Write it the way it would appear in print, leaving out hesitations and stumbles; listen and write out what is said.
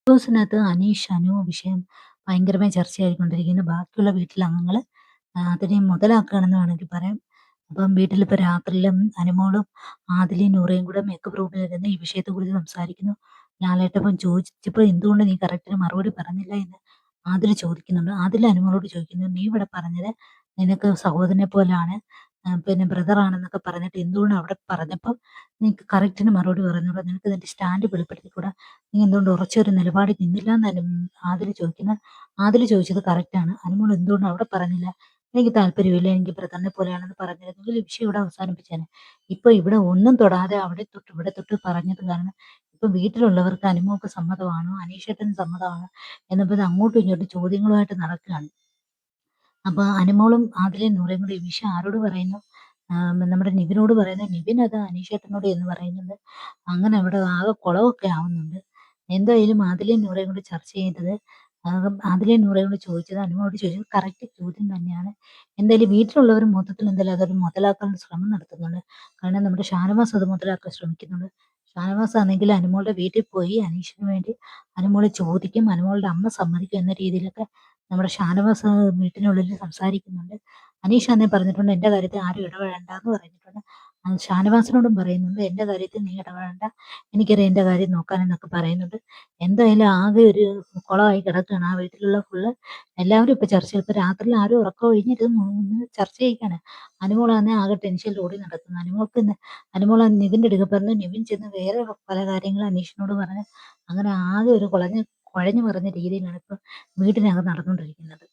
ഹൗസിനകത്ത് അനീഷ്, അനു വിഷയം ഭയങ്കരമായി ചർച്ചയായിക്കൊണ്ടിരിക്കുന്നു. ബാക്കിയുള്ള വീട്ടിലെ അംഗങ്ങള് അതിനെ മുതലാക്കുകയാണെന്ന് വേണമെങ്കിൽ പറയാം. അപ്പം വീട്ടിലിപ്പോ രാത്രിയിലും അനുമോളും ആദിലയും നൂറയും കൂടെ മേക്കപ്പ് റൂമിലിരുന്ന് ഈ വിഷയത്തെക്കുറിച്ച് സംസാരിക്കുന്നു. ലാലേട്ടൻ ചോദിച്ചപ്പോൾ എന്തുകൊണ്ട് നീ കറക്റ്റിന് മറുപടി പറഞ്ഞില്ല എന്ന് ആദില് ചോദിക്കുന്നുണ്ട്. ആദില് അനുമോളോട് ചോദിക്കുന്നു, നീ ഇവിടെ പറഞ്ഞത് നിനക്ക് സഹോദരനെ പോലാണ്, പിന്നെ ബ്രദറാണെന്നൊക്കെ പറഞ്ഞിട്ട് എന്തുകൊണ്ട് അവിടെ പറഞ്ഞപ്പോൾ നിനക്ക് കറക്റ്റിന് മറുപടി പറഞ്ഞൂടാ, നിനക്ക് നിന്റെ സ്റ്റാൻഡ് വെളിപ്പെടുത്തിക്കൂടാ, നീ എന്തുകൊണ്ട് ഉറച്ചൊരു നിലപാടിൽ നിന്നില്ല എന്ന് ആദില് ചോദിക്കുന്നത്. ആദില് ചോദിച്ചത് കറക്റ്റാണ്. അനുമോൾ എന്തുകൊണ്ട് അവിടെ പറഞ്ഞില്ല? എനിക്ക് താല്പര്യമില്ല, എനിക്ക് ബ്രദറിനെ പോലെയാണെന്ന് പറഞ്ഞിരുന്നെങ്കിൽ ഈ വിഷയം ഇവിടെ അവസാനിപ്പിച്ചേനെ. ഇപ്പൊ ഇവിടെ ഒന്നും തൊടാതെ അവിടെ തൊട്ട് ഇവിടെ തൊട്ട് പറഞ്ഞത് കാരണം ഇപ്പൊ വീട്ടിലുള്ളവർക്ക് അനുമോൾക്ക് സമ്മതമാണോ, അനീഷേട്ടന് സമ്മതമാണോ എന്നപ്പോ ഇത് അങ്ങോട്ടും ഇങ്ങോട്ടും ചോദ്യങ്ങളുമായിട്ട് നടക്കുകയാണ്. അപ്പൊ അനുമോളും ആദിലയും നൂറയും കൂടി ഈ വിഷയം ആരോട് പറയുന്നു? നമ്മുടെ നിവിനോട് പറയുന്നു. നിവിൻ അത് അനീഷേട്ടനോട് എന്ന് പറയുന്നുണ്ട്. അങ്ങനെ അവിടെ ആകെ കുളമൊക്കെ ആവുന്നുണ്ട്. എന്തായാലും ആദിലയും നൂറയും കൂടി ചർച്ച ചെയ്തത്, ആദിലയും നൂറയും കൂടി ചോദിച്ചത്, അനുമോളോട് ചോദിച്ചത് കറക്റ്റ് ചോദ്യം തന്നെയാണ്. എന്തായാലും വീട്ടിലുള്ളവർ മൊത്തത്തിൽ എന്തായാലും അതൊരു മുതലാക്കാനുള്ള ശ്രമം നടത്തുന്നുണ്ട്. കാരണം നമ്മുടെ ഷാനവാസ് അത് മുതലാക്കാൻ ശ്രമിക്കുന്നുണ്ട്. ഷാനവാസ് ആണെങ്കിൽ അനുമോളുടെ വീട്ടിൽ പോയി അനീഷിന് വേണ്ടി അനുമോളെ ചോദിക്കും, അനുമോളുടെ അമ്മ സമ്മതിക്കും എന്ന രീതിയിലൊക്കെ നമ്മുടെ ഷാനവാസ് വീട്ടിനുള്ളിൽ സംസാരിക്കുന്നുണ്ട്. അനീഷ് അന്നേ പറഞ്ഞിട്ടുണ്ട്, എന്റെ കാര്യത്തിൽ ആരും ഇടപെടണ്ട എന്ന് പറഞ്ഞിട്ടുണ്ട്. ഷാനവാസിനോടും പറയുന്നുണ്ട്, എന്റെ കാര്യത്തിൽ നീ ഇടപെടണ്ട, എനിക്കറിയാം എന്റെ കാര്യം നോക്കാനെന്നൊക്കെ പറയുന്നുണ്ട്. എന്തായാലും ആകെ ഒരു കുളമായി കിടക്കുകയാണ് ആ വീട്ടിലുള്ള ഫുള്ള്. എല്ലാവരും ഇപ്പൊ ചർച്ചയിൽ, ഇപ്പൊ രാത്രിയിൽ ആരും ഉറക്കം ഒഴിഞ്ഞിട്ട് ചർച്ച ചെയ്യിക്കാണ്. അനുമോളാന്നെ ആകെ ടെൻഷനിൽ ഓടി നടക്കുന്നു. അനുമോൾ നിവിന്റെ അടുക്ക പറഞ്ഞു, നിവിൻ ചെന്ന് വേറെ പല കാര്യങ്ങളും അനീഷിനോട് പറഞ്ഞ് അങ്ങനെ ആകെ ഒരു കുഴഞ്ഞു മറിഞ്ഞ രീതിയിലാണ് ഇപ്പൊ വീട്ടിനകത്ത് നടന്നുകൊണ്ടിരിക്കുന്നത്.